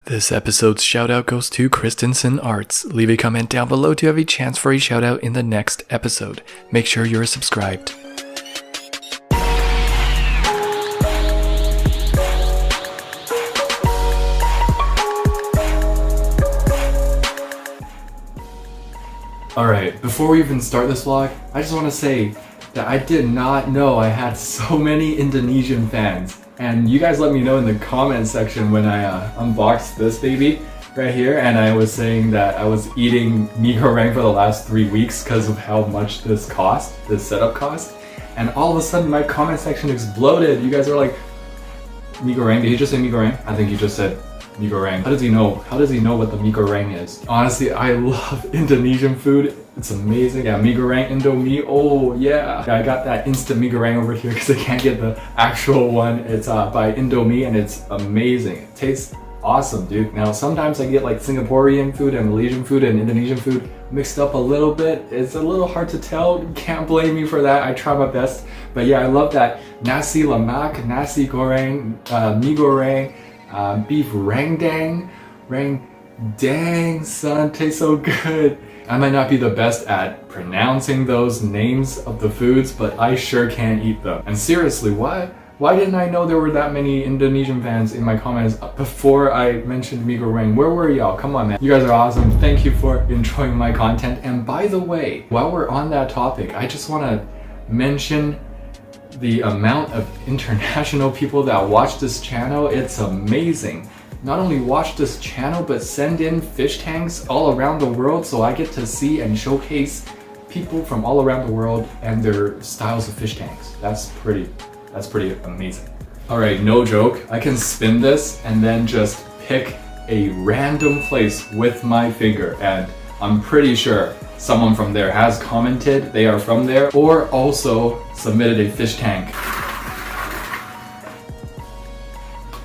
This episode's shoutout goes to Christensen Arts. Leave a comment down below to have a chance for a shoutout in the next episode. Make sure you're subscribed. Alright, before we even start this vlog, I just want to say that I did not know I had so many Indonesian fans. And you guys let me know in the comment section when I unboxed this baby right here, and I was saying that I was eating mee goreng for the last 3 weeks because of how much this setup cost. And all of a sudden my comment section exploded. You guys are like, mee goreng? Did he just say mee goreng? I think he just said mee goreng. How does he know? How does he know what the mee goreng is? Honestly, I love Indonesian food. It's amazing. Yeah, mee goreng, Indomie. Oh yeah. I got that instant mee goreng over here because I can't get the actual one. It's by Indomie and it's amazing. It tastes awesome, dude. Now sometimes I get like Singaporean food and Malaysian food and Indonesian food mixed up a little bit. It's a little hard to tell. You can't blame me for that. I try my best. But yeah, I love that nasi lemak, nasi goreng, mee goreng, beef rendang. Rendang, son, tastes so good. I might not be the best at pronouncing those names of the foods, but I sure can eat them. And seriously, why didn't I know there were that many Indonesian fans in my comments before I mentioned mee goreng? Where were y'all? Come on, man. You guys are awesome. Thank you for enjoying my content. And by the way, while we're on that topic, I just want to mention the amount of international people that watch this channel. It's amazing. Not only watch this channel, but send in fish tanks all around the world so I get to see and showcase people from all around the world and their styles of fish tanks. That's pretty amazing. Alright, no joke. I can spin this and then just pick a random place with my finger, and I'm pretty sure someone from there has commented they are from there or also submitted a fish tank.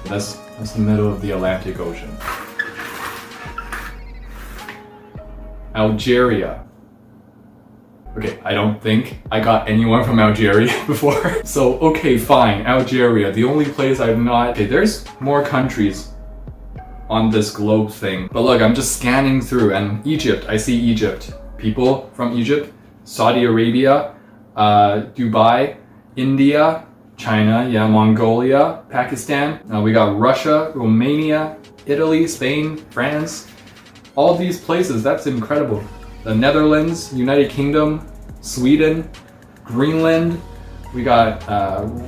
That's the middle of the Atlantic Ocean. Algeria. Okay, I don't think I got anyone from Algeria before. So, okay, fine, Algeria. The only place I've not... Okay, there's more countries on this globe thing. But look, I'm just scanning through, and Egypt, I see Egypt. People from Egypt, Saudi Arabia, Dubai, India, China, yeah, Mongolia, Pakistan. We got Russia, Romania, Italy, Spain, France. All these places, that's incredible. The Netherlands, United Kingdom, Sweden, Greenland. We got,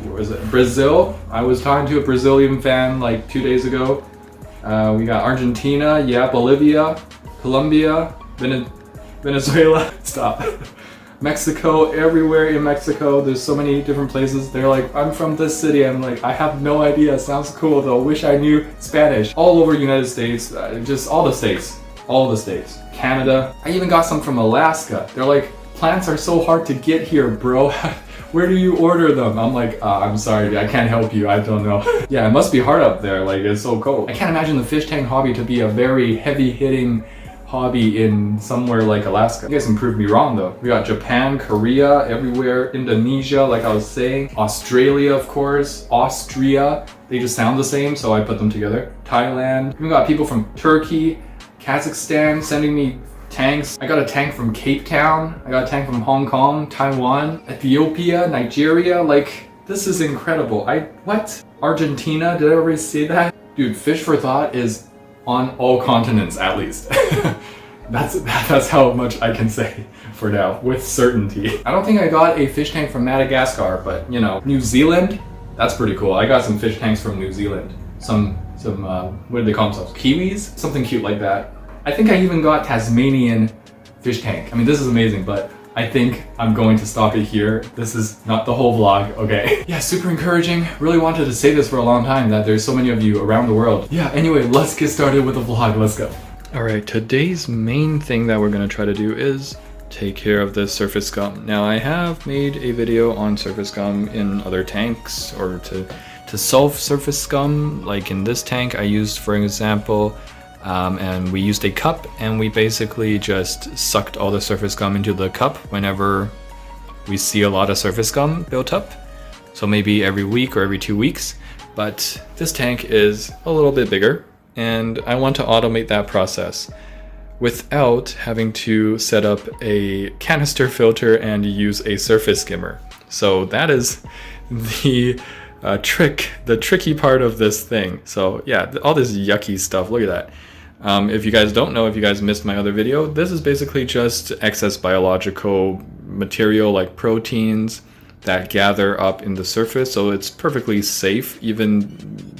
where is it? Brazil. I was talking to a Brazilian fan like 2 days ago. We got Argentina, yeah, Bolivia, Colombia, Venezuela. Stop. Mexico, everywhere in Mexico, there's so many different places. They're like, I'm from this city. I'm like, I have no idea. Sounds cool though. Wish I knew Spanish. All over United States, just all the states. Canada. I even got some from Alaska. They're like, plants are so hard to get here, bro. Where do you order them? I'm like, I'm sorry, I can't help you. I don't know. Yeah, it must be hard up there. Like, it's so cold. I can't imagine the fish tank hobby to be a very heavy-hitting hobby in somewhere like Alaska. You guys can prove me wrong though. We got Japan, Korea, everywhere, Indonesia, like I was saying, Australia, of course, Austria. They just sound the same, so I put them together. Thailand. We got people from Turkey, Kazakhstan sending me tanks. I got a tank from Cape Town. I got a tank from Hong Kong, Taiwan, Ethiopia, Nigeria. Like, this is incredible. What? Argentina? Did I already say that? Dude, Fish for Thought is on all continents, at least. That's how much I can say for now, with certainty. I don't think I got a fish tank from Madagascar, but you know, New Zealand, that's pretty cool. I got some fish tanks from New Zealand. Some what do they call themselves? Kiwis? Something cute like that. I think I even got Tasmanian fish tank. I mean, this is amazing, but I think I'm going to stop it here. This is not the whole vlog, okay? Yeah, super encouraging. Really wanted to say this for a long time, that there's so many of you around the world. Yeah, anyway, let's get started with the vlog. Let's go. Alright, today's main thing that we're gonna try to do is take care of this surface scum. Now, I have made a video on surface scum in other tanks, or to solve surface scum. Like in this tank I used, for example, and we used a cup, and we basically just sucked all the surface scum into the cup whenever we see a lot of surface scum built up. So maybe every week or every 2 weeks. But this tank is a little bit bigger. and I want to automate that process without having to set up a canister filter and use a surface skimmer. So that is the tricky part of this thing. So yeah, all this yucky stuff, look at that. If you guys don't know, if you guys missed my other video, this is basically just excess biological material like proteins that gather up in the surface, so it's perfectly safe even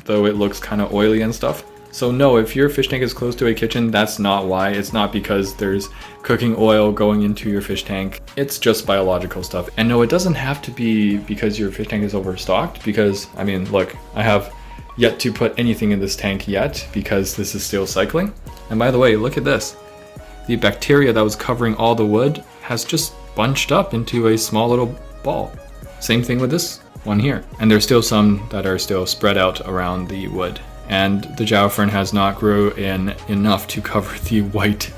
though it looks kind of oily and stuff. So no, if your fish tank is close to a kitchen, that's not why. It's not because there's cooking oil going into your fish tank. It's just biological stuff. And no, it doesn't have to be because your fish tank is overstocked, because, I mean, look, I have yet to put anything in this tank yet because this is still cycling. And by the way, look at this. The bacteria that was covering all the wood has just bunched up into a small little ball. Same thing with this one here. And there's still some that are still spread out around the wood. And the Jao fern has not grown enough to cover the white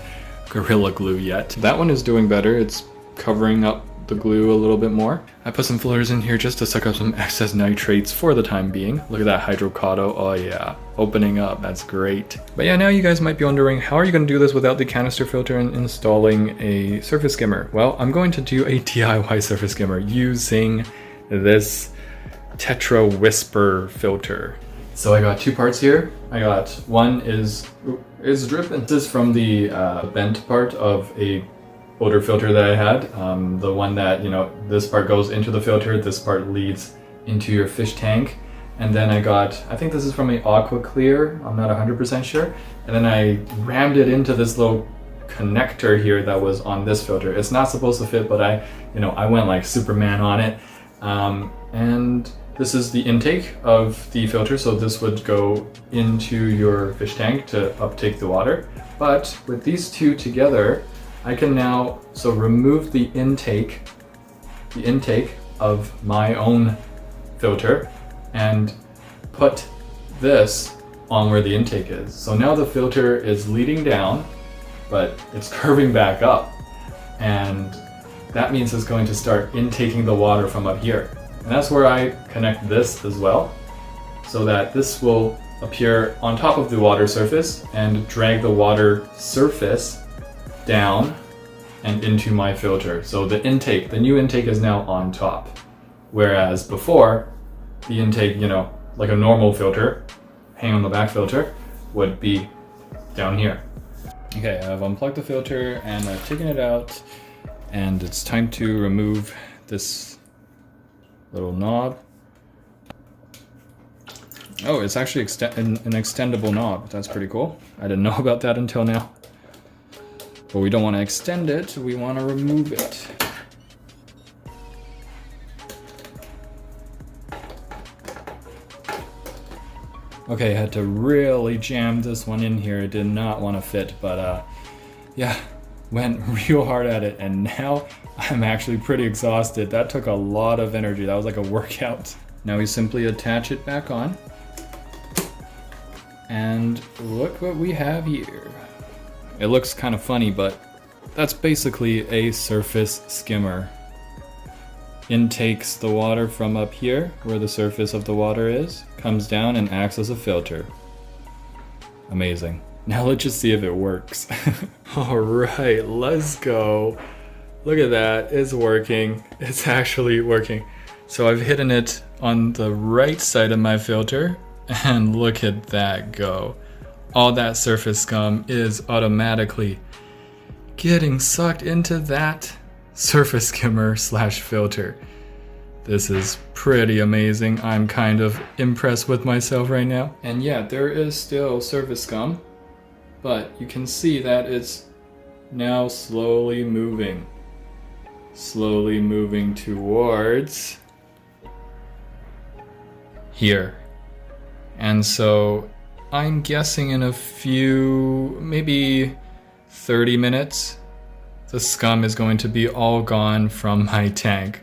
Gorilla Glue yet. That one is doing better. It's covering up the glue a little bit more. I put some fillers in here just to suck up some excess nitrates for the time being. Look at that hydrocaudo. Oh yeah, opening up. That's great. But yeah, now you guys might be wondering, how are you going to do this without the canister filter and installing a surface skimmer? Well, I'm going to do a DIY surface skimmer using this Tetra Whisper filter. So I got two parts here. I got one is dripping. This is from the bent part of a odor filter that I had. The one that, you know, this part goes into the filter, this part leads into your fish tank. And then I got, I think this is from a Aqua Clear, I'm not 100% sure. And then I rammed it into this little connector here that was on this filter. It's not supposed to fit, but I went like Superman on it. And this is the intake of the filter, so this would go into your fish tank to uptake the water. But with these two together, I can now remove the intake of my own filter and put this on where the intake is. So now the filter is leading down, but it's curving back up. And that means it's going to start intaking the water from up here. And that's where I connect this as well, so that this will appear on top of the water surface and drag the water surface down and into my filter. So the new intake is now on top. Whereas before, the intake, like a normal filter, hang on the back filter, would be down here. Okay, I've unplugged the filter and I've taken it out, and it's time to remove this little knob. Oh, it's actually an extendable knob. That's pretty cool. I didn't know about that until now. But we don't want to extend it, we want to remove it. Okay, I had to really jam this one in here. It did not want to fit, but yeah, went real hard at it, and now I'm actually pretty exhausted. That took a lot of energy. That was like a workout. Now we simply attach it back on. And look what we have here. It looks kind of funny, but that's basically a surface skimmer. Intakes the water from up here, where the surface of the water is, comes down and acts as a filter. Amazing. Now let's just see if it works. All right, let's go. Look at that, it's working. It's actually working. So I've hidden it on the right side of my filter, and look at that go. All that surface scum is automatically getting sucked into that surface skimmer / filter. This is pretty amazing. I'm kind of impressed with myself right now. And yeah, there is still surface scum, but you can see that it's now slowly moving towards here. And so I'm guessing in a few, maybe 30 minutes, the scum is going to be all gone from my tank,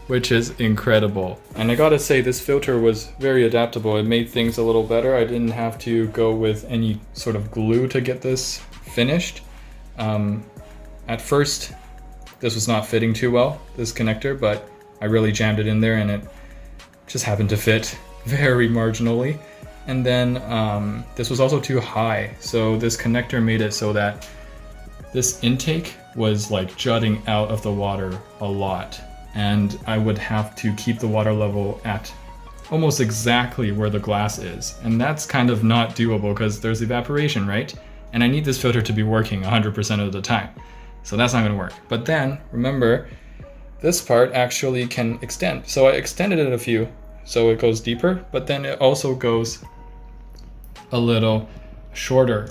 which is incredible. And I gotta say, this filter was very adaptable. It made things a little better. I didn't have to go with any sort of glue to get this finished. At first, this was not fitting too well, this connector, but I really jammed it in there and it just happened to fit very marginally. And then this was also too high. So this connector made it so that this intake was like jutting out of the water a lot. And I would have to keep the water level at almost exactly where the glass is. And that's kind of not doable because there's evaporation, right? And I need this filter to be working 100% of the time. So that's not gonna work. But then, remember, this part actually can extend. So I extended it a few, so it goes deeper, but then it also goes a little shorter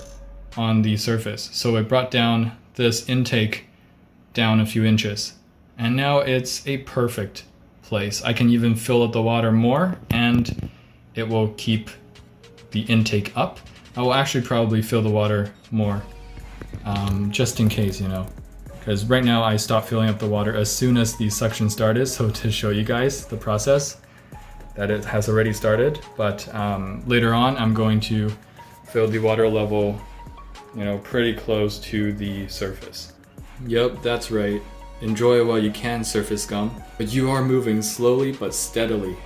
on the surface. So it brought down this intake down a few inches. And now it's a perfect place. I can even fill up the water more and it will keep the intake up. I will actually probably fill the water more, just in case, you know. Because right now I stopped filling up the water as soon as the suction started, so to show you guys the process that it has already started. But later on I'm going to fill the water level, you know, pretty close to the surface. Yep, that's right. Enjoy while you can, surface scum, but you are moving slowly but steadily.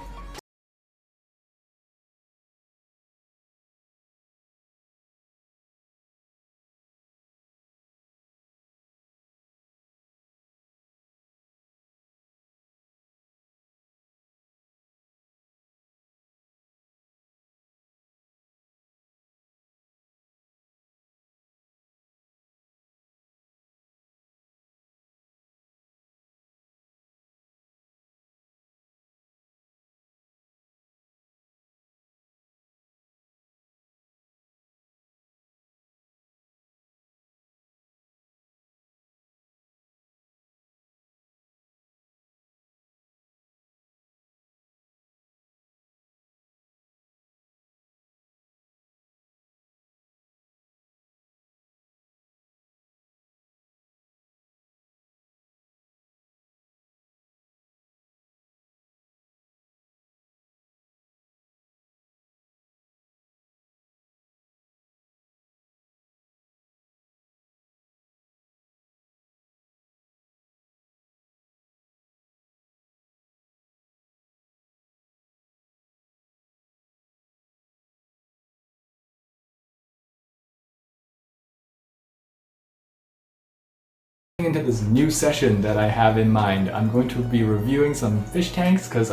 Into this new session that I have in mind. I'm going to be reviewing some fish tanks because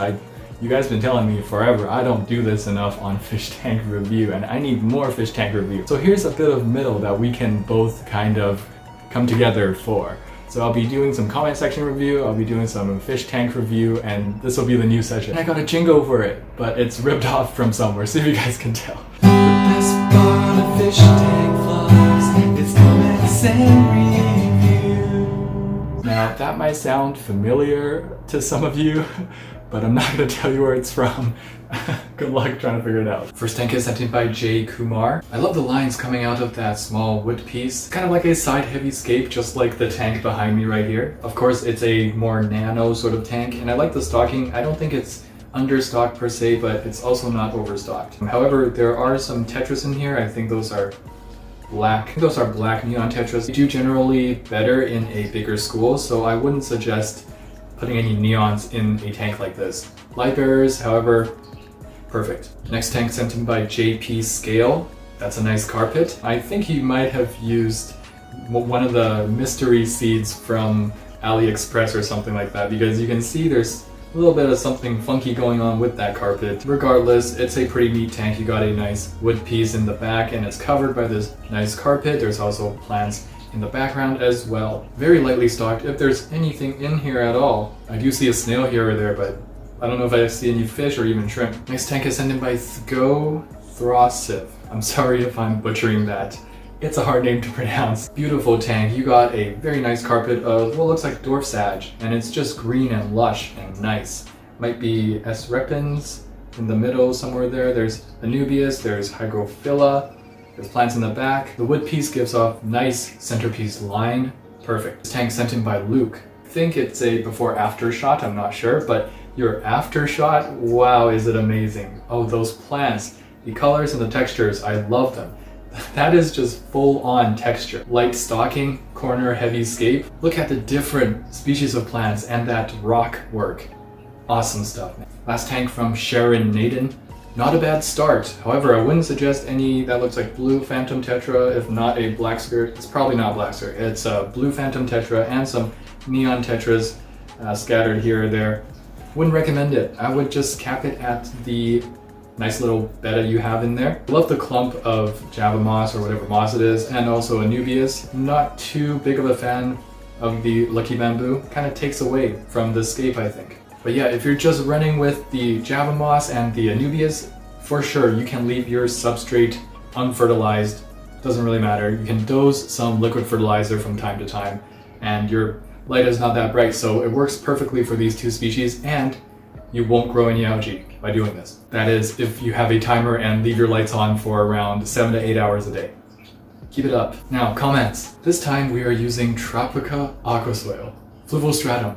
you guys been telling me forever I don't do this enough on fish tank review and I need more fish tank review. So here's a bit of middle that we can both kind of come together for. So I'll be doing some comment section review, I'll be doing some fish tank review, and this will be the new session. And I got a jingle for it, but it's ripped off from somewhere, see if you guys can tell. The best part of fish tank vlogs is comments and reviews. Now that might sound familiar to some of you, but I'm not going to tell you where it's from. Good luck trying to figure it out. First tank is sent in by J. Kumar. I love the lines coming out of that small wood piece. Kind of like a side heavy Scape, just like the tank behind me right here. Of course, it's a more nano sort of tank, and I like the stocking. I don't think it's understocked per se, but it's also not overstocked. However, there are some Tetris in here. I think those are black. Those are black neon Tetris. They do generally better in a bigger school, so I wouldn't suggest putting any neons in a tank like this. Light bearers, however, perfect. Next tank sent in by JP Scale. That's a nice carpet. I think he might have used one of the mystery seeds from AliExpress or something like that, because you can see there's a little bit of something funky going on with that carpet. Regardless, it's a pretty neat tank. You got a nice wood piece in the back and it's covered by this nice carpet. There's also plants in the background as well. Very lightly stocked, if there's anything in here at all. I do see a snail here or there, but I don't know if I see any fish or even shrimp. Next tank is sent in by Throsiv. I'm sorry if I'm butchering that. It's a hard name to pronounce. Beautiful tank. You got a very nice carpet of what looks like dwarf sage, and it's just green and lush and nice. Might be S. repens in the middle somewhere there. There's Anubias, there's Hygrophila, there's plants in the back. The wood piece gives off nice centerpiece line. Perfect. This tank sent in by Luke. I think it's a before-after shot, I'm not sure, but your after shot, wow, is it amazing. Oh, those plants, the colors and the textures, I love them. That is just full-on texture. Light stocking, corner heavy Scape. Look at the different species of plants and that rock work. Awesome stuff, man. Last tank from Sharon Naden. Not a bad start. However, I wouldn't suggest any that looks like blue Phantom Tetra, if not a black skirt. It's probably not black skirt. It's a blue Phantom Tetra and some neon Tetras scattered here or there. Wouldn't recommend it. I would just cap it at the nice little betta you have in there. I love the clump of Java moss or whatever moss it is, and also Anubias. Not too big of a fan of the Lucky Bamboo. Kind of takes away from the Scape, I think. But yeah, if you're just running with the Java moss and the Anubias, for sure you can leave your substrate unfertilized. Doesn't really matter. You can dose some liquid fertilizer from time to time, and your light is not that bright, so it works perfectly for these two species, and you won't grow any algae by doing this. That is, if you have a timer and leave your lights on for around 7 to 8 hours a day. Keep it up. Now, comments. This time we are using Tropica Aqua Soil. Fluval Stratum.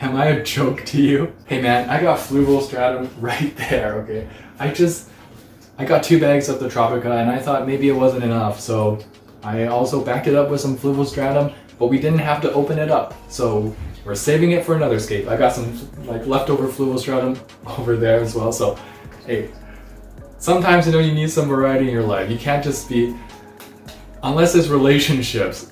Am I a joke to you? Hey man, I got Fluval Stratum right there, okay? I got 2 bags of the Tropica and I thought maybe it wasn't enough, so I also backed it up with some Fluval Stratum, but we didn't have to open it up, so we're saving it for another Scape. I got some like leftover Fluval Stratum over there as well, so hey, sometimes you need some variety in your life. You can't just be, unless it's relationships.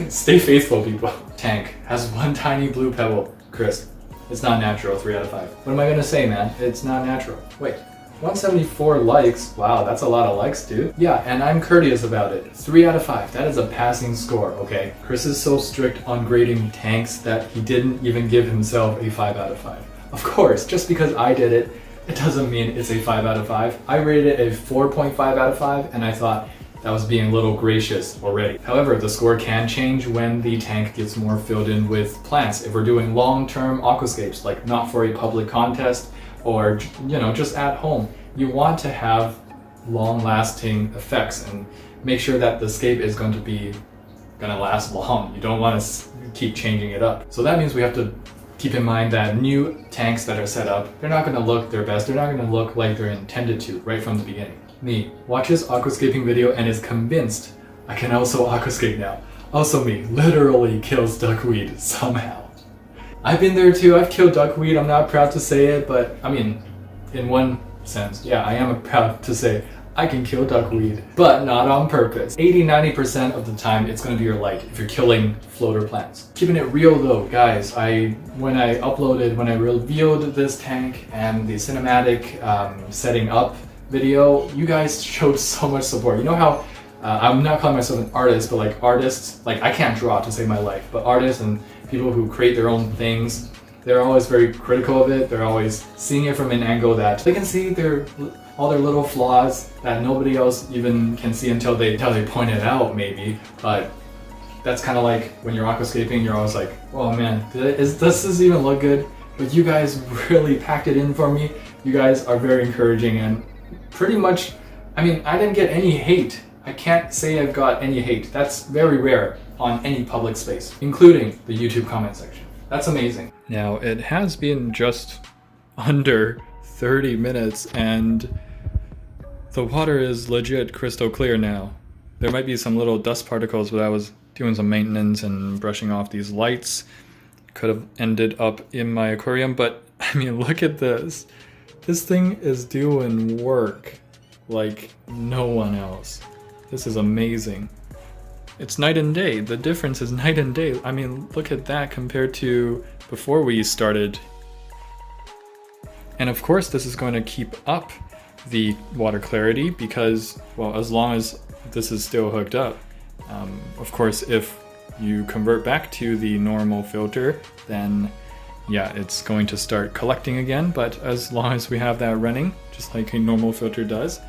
Stay faithful, people. Tank has 1 tiny blue pebble. Crisp. It's not natural, 3 out of 5. What am I gonna say, man? It's not natural. Wait, 174 likes. Wow, that's a lot of likes, dude. Yeah, and I'm courteous about it. 3 out of 5. That is a passing score, okay? Chris is so strict on grading tanks that he didn't even give himself a 5 out of 5. Of course, just because I did it, it doesn't mean it's a 5 out of 5. I rated it a 4.5 out of 5, and I thought that was being a little gracious already. However, the score can change when the tank gets more filled in with plants. If we're doing long-term aquascapes, like not for a public contest or just at home, you want to have long-lasting effects and make sure that the scape is going to last long. You don't want to keep changing it up. So that means we have to keep in mind that new tanks that are set up, they're not going to look their best. They're not going to look like they're intended to right from the beginning. Me watches aquascaping video and is convinced I can also aquascape now. Also me, literally kills duckweed somehow. I've been there too, I've killed duckweed. I'm not proud to say it, but I mean, in one sense, yeah, I am proud to say I can kill duckweed, but not on purpose. 80-90% of the time, it's gonna be your light if you're killing floater plants. Keeping it real though, guys, when I revealed this tank and the cinematic setting up video, you guys showed so much support. You know how I'm not calling myself an artist, but like artists, like I can't draw to save my life, but artists and people who create their own things, they're always very critical of it. They're always seeing it from an angle that they can see all their little flaws that nobody else even can see until they point it out, maybe. But that's kind of like when you're aquascaping, you're always like, oh man, does this even look good? But you guys really packed it in for me. You guys are very encouraging, and pretty much, I mean, I didn't get any hate. I can't say I've got any hate. That's very rare on any public space, including the YouTube comment section. That's amazing. Now, it has been just under 30 minutes and the water is legit crystal clear now. There might be some little dust particles, but I was doing some maintenance and brushing off these lights. Could have ended up in my aquarium, but I mean, look at this. This thing is doing work like no one else. This is amazing. It's night and day. The difference is night and day. I mean, look at that compared to before we started. And of course, this is going to keep up the water clarity because, well, as long as this is still hooked up. Of course, if you convert back to the normal filter, then yeah, it's going to start collecting again, but as long as we have that running, just like a normal filter does,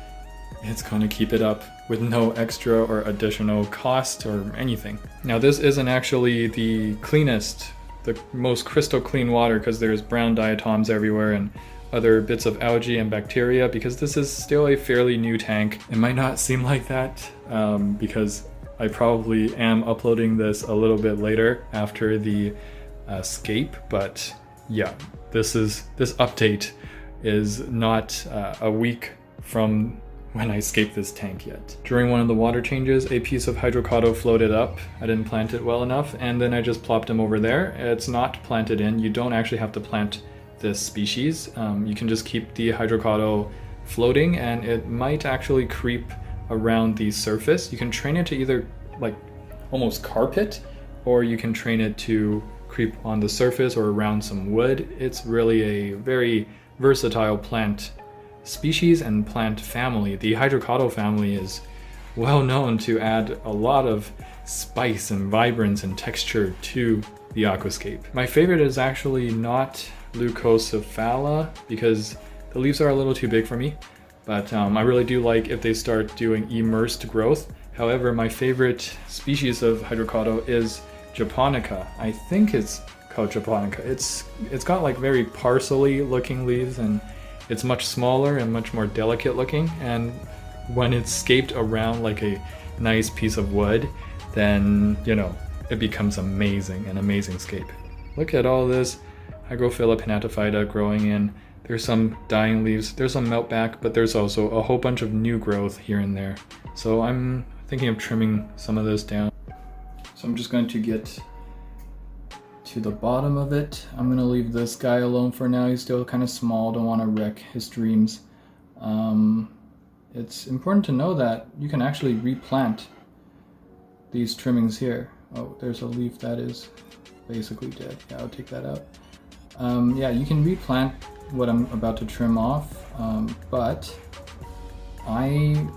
it's going to keep it up with no extra or additional cost or anything. Now, this isn't actually the cleanest, the most crystal clean water because there's brown diatoms everywhere and other bits of algae and bacteria because this is still a fairly new tank. It might not seem like that because I probably am uploading this a little bit later after the Scape, but yeah, this update is not a week from when I scaped this tank yet. During one of the water changes, a piece of hydrocotto floated up. I didn't plant it well enough, and then I just plopped him over there. It's not planted in. You don't actually have to plant this species. You can just keep the hydrocaudo floating and it might actually creep around the surface. You can train it to either like almost carpet, or you can train it to creep on the surface or around some wood. It's really a very versatile plant species and plant family. The hydrocaudo family is well known to add a lot of spice and vibrance and texture to the aquascape. My favorite is actually not Leucocephala because the leaves are a little too big for me, but I really do like if they start doing immersed growth. However, my favorite species of hydrocaudo is Japonica. I think it's called Japonica. It's got like very parsley looking leaves, and it's much smaller and much more delicate looking, and when it's scaped around like a nice piece of wood, then you know it becomes amazing, an amazing scape. Look at all this Hygrophila pinnatophyta growing in. There's some dying leaves, there's some melt back, but there's also a whole bunch of new growth here and there. So I'm thinking of trimming some of this down. So I'm just going to get to the bottom of it. I'm gonna leave this guy alone for now. He's still kind of small, don't want to wreck his dreams. It's important to know that you can actually replant these trimmings here. Oh, there's a leaf that is basically dead. Yeah, I'll take that out. Yeah, you can replant what I'm about to trim off, but I